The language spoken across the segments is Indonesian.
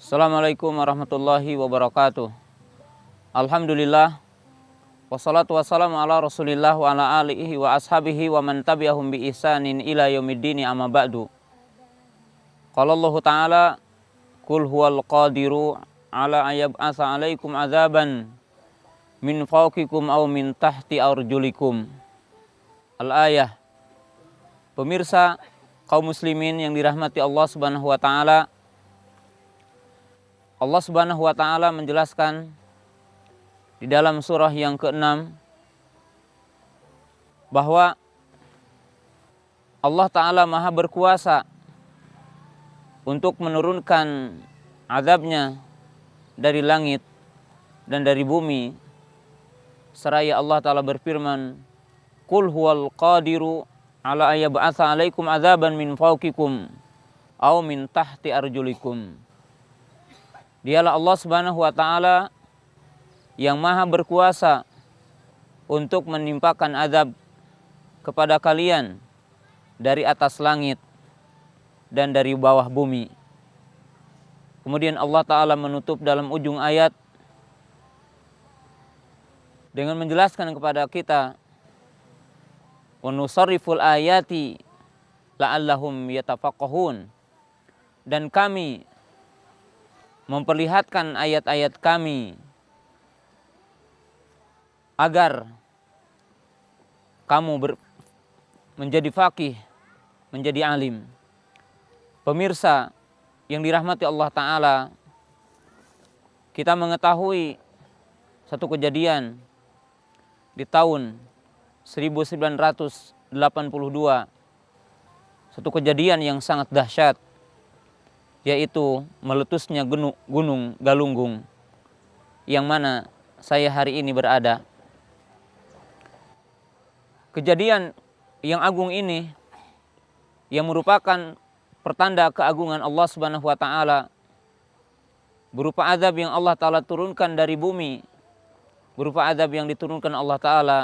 Assalamualaikum warahmatullahi wabarakatuh. Alhamdulillah, wassalatu wassalamu ala rasulillah wa ala alihi wa ashabihi wa man tabi'ahum bi ihsanin ila yaumiddini amma ba'du. Qala Allah Ta'ala, Qul huwal qadiru ala ayyab'asa alaikum azaban min fawqikum aw min tahti arjulikum. Al-ayah. Pemirsa kaum muslimin yang dirahmati Allah Subhanahu wa taala, Allah Subhanahu wa taala menjelaskan di dalam surah yang ke-6 bahwa Allah Ta'ala maha berkuasa untuk menurunkan azabnya dari langit dan dari bumi. Seraya Allah Ta'ala berfirman, Qul huwal qadiru ala ayyab'atsa alaikum azaban min fawqikum aw min tahti arjulikum. Dialah Allah Subhanahu wa taala yang maha berkuasa untuk menimpakan azab kepada kalian dari atas langit dan dari bawah bumi. Kemudian Allah Ta'ala menutup dalam ujung ayat dengan menjelaskan kepada kita, wa nusarriful ayati la'allahum yatafaqahun, dan kami memperlihatkan ayat-ayat kami agar kamu menjadi faqih, menjadi alim. Pemirsa yang dirahmati Allah Ta'ala, kita mengetahui satu kejadian di tahun 1982, satu kejadian yang sangat dahsyat, yaitu meletusnya gunung Galunggung yang mana saya hari ini berada. Kejadian yang agung ini yang merupakan pertanda keagungan Allah Subhanahu wa taala berupa azab yang Allah Ta'ala turunkan dari bumi, berupa azab yang diturunkan Allah Ta'ala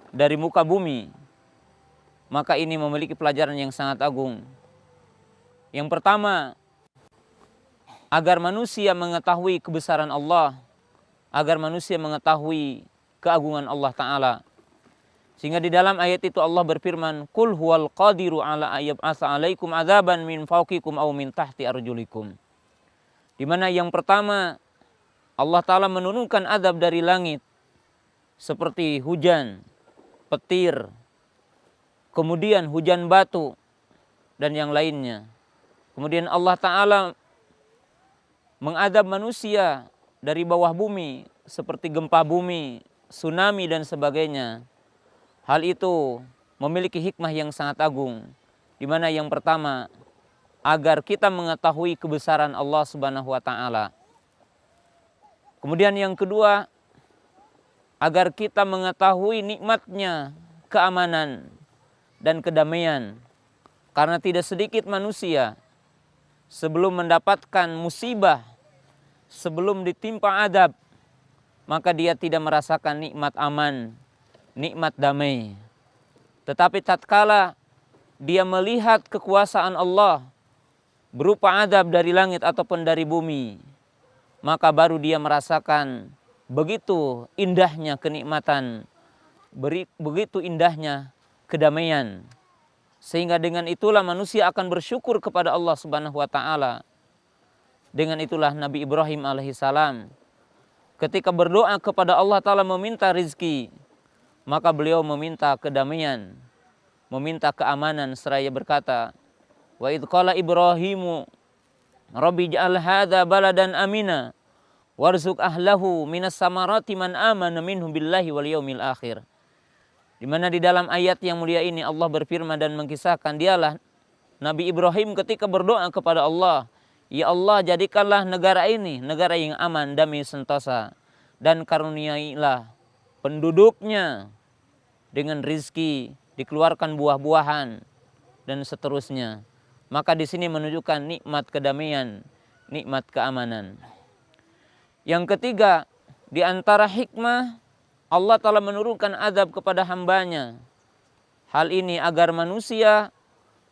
dari muka bumi. Maka ini memiliki pelajaran yang sangat agung. Yang pertama, agar manusia mengetahui kebesaran Allah, agar manusia mengetahui keagungan Allah Ta'ala. Sehingga di dalam ayat itu Allah berfirman, Qul huwal qadiru ala ayyab'atsa alaikum azaban min fawqikum aw min tahti arjulikum. Di mana yang pertama, Allah Ta'ala menurunkan azab dari langit seperti hujan, petir, kemudian hujan batu, dan yang lainnya. Kemudian Allah Ta'ala mengadab manusia dari bawah bumi seperti gempa bumi, tsunami, dan sebagainya. Hal itu memiliki hikmah yang sangat agung, di mana yang pertama, agar kita mengetahui kebesaran Allah Subhanahu wa taala. Kemudian yang kedua, agar kita mengetahui nikmatnya keamanan dan kedamaian. Karena tidak sedikit manusia sebelum mendapatkan musibah, sebelum ditimpa azab, maka dia tidak merasakan nikmat aman, nikmat damai. Tetapi tatkala dia melihat kekuasaan Allah berupa azab dari langit ataupun dari bumi, maka baru dia merasakan begitu indahnya kenikmatan, begitu indahnya kedamaian. Sehingga dengan itulah manusia akan bersyukur kepada Allah Subhanahu wa taala. Dengan itulah Nabi Ibrahim alaihissalam ketika berdoa kepada Allah Ta'ala meminta rizki, maka beliau meminta kedamaian, meminta keamanan, seraya berkata, Wa idh qala Ibrahimu Rabbi ja'al hadha baladan amina warzuq ahlahu minas samarati man amana minhum billahi wal yaumil akhir. Di mana di dalam ayat yang mulia ini Allah berfirman dan mengkisahkan, dialah Nabi Ibrahim ketika berdoa kepada Allah, Ya Allah, jadikanlah negara ini negara yang aman, damai, sentosa, dan karuniailah penduduknya dengan rizki, dikeluarkan buah-buahan, dan seterusnya. Maka di sini menunjukkan nikmat kedamaian, nikmat keamanan. Yang ketiga, di antara hikmah Allah Ta'ala menurunkan azab kepada hambanya. Hal ini agar manusia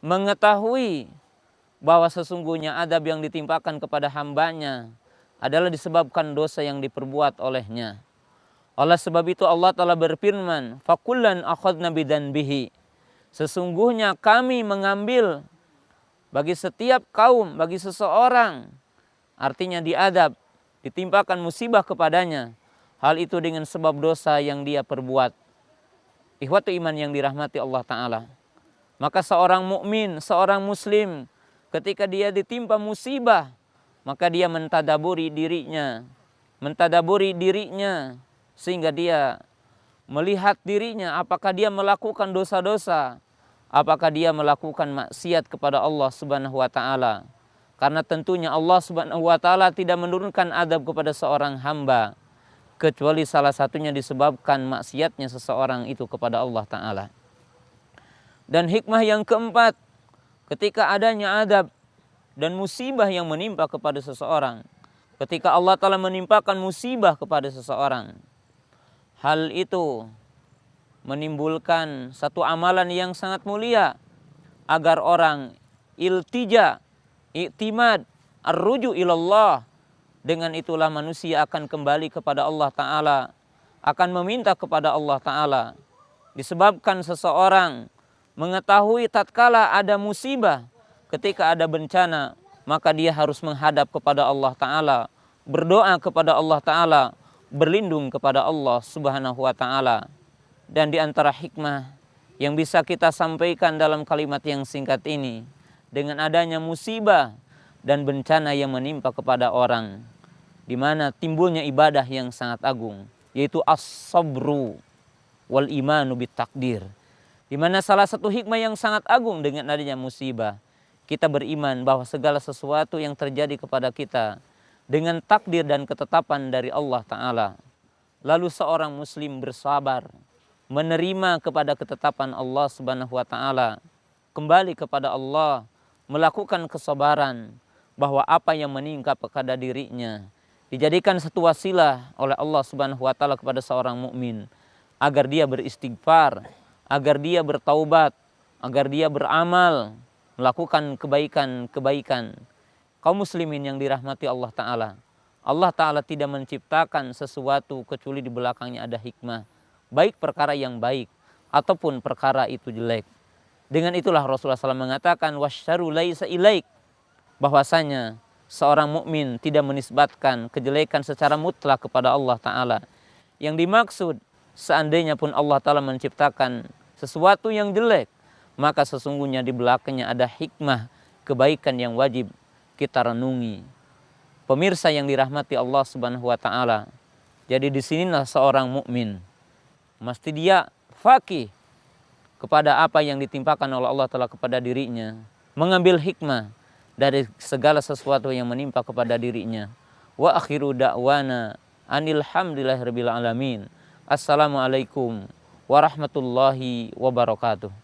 mengetahui bahwa sesungguhnya adab yang ditimpakan kepada hambanya adalah disebabkan dosa yang diperbuat olehnya. Oleh sebab itu Allah Ta'ala berfirman, fakullan akhadna bidanbihi. Sesungguhnya kami mengambil bagi setiap kaum, bagi seseorang, artinya diadab, ditimpakan musibah kepadanya, hal itu dengan sebab dosa yang dia perbuat. Ikhwatu iman yang dirahmati Allah Ta'ala. Maka seorang mukmin, seorang muslim, ketika dia ditimpa musibah, maka dia mentadaburi dirinya, sehingga dia melihat dirinya apakah dia melakukan dosa-dosa, apakah dia melakukan maksiat kepada Allah Subhanahu wa Ta'ala. Karena tentunya Allah Subhanahu wa Ta'ala tidak menurunkan adab kepada seorang hamba kecuali salah satunya disebabkan maksiatnya seseorang itu kepada Allah Ta'ala. Dan hikmah yang keempat, ketika adanya adab dan musibah yang menimpa kepada seseorang, ketika Allah Ta'ala menimpakan musibah kepada seseorang, hal itu menimbulkan satu amalan yang sangat mulia agar orang iltija, iktimad, arruju ilallah. Dengan itulah manusia akan kembali kepada Allah Ta'ala, akan meminta kepada Allah Ta'ala. Disebabkan seseorang mengetahui tatkala ada musibah, ketika ada bencana, maka dia harus menghadap kepada Allah Ta'ala, berdoa kepada Allah Ta'ala, berlindung kepada Allah Subhanahu wa Ta'ala. Dan di antara hikmah yang bisa kita sampaikan dalam kalimat yang singkat ini, dengan adanya musibah dan bencana yang menimpa kepada orang, di mana timbulnya ibadah yang sangat agung, yaitu as-sabru wal imanu bitakdir. Di mana salah satu hikmah yang sangat agung dengan adanya musibah, kita beriman bahwa segala sesuatu yang terjadi kepada kita dengan takdir dan ketetapan dari Allah Ta'ala. Lalu seorang muslim bersabar, menerima kepada ketetapan Allah Subhanahu wa Ta'ala, kembali kepada Allah, melakukan kesabaran bahwa apa yang menimpa kepada dirinya dijadikan satu wasilah oleh Allah Subhanahu wa Ta'ala kepada seorang mukmin agar dia beristighfar, agar dia bertaubat, agar dia beramal, melakukan kebaikan-kebaikan. Kaum muslimin yang dirahmati Allah Ta'ala, Allah Ta'ala tidak menciptakan sesuatu kecuali di belakangnya ada hikmah, baik perkara yang baik ataupun perkara itu jelek. Dengan itulah Rasulullah SAW mengatakan wasyaru laisa ilaik, bahwasanya seorang mukmin tidak menisbatkan kejelekan secara mutlak kepada Allah Ta'ala. Yang dimaksud, seandainya pun Allah Ta'ala menciptakan sesuatu yang jelek, maka sesungguhnya di belakangnya ada hikmah kebaikan yang wajib kita renungi. Pemirsa yang dirahmati Allah Subhanahu wa Ta'ala, jadi disinilah seorang mukmin mesti dia faqih kepada apa yang ditimpakan oleh Allah Ta'ala kepada dirinya, mengambil hikmah dari segala sesuatu yang menimpa kepada dirinya. Wa akhiru da'wana anil hamdulillahirabbil alamin. Assalamualaikum warahmatullahi wabarakatuh.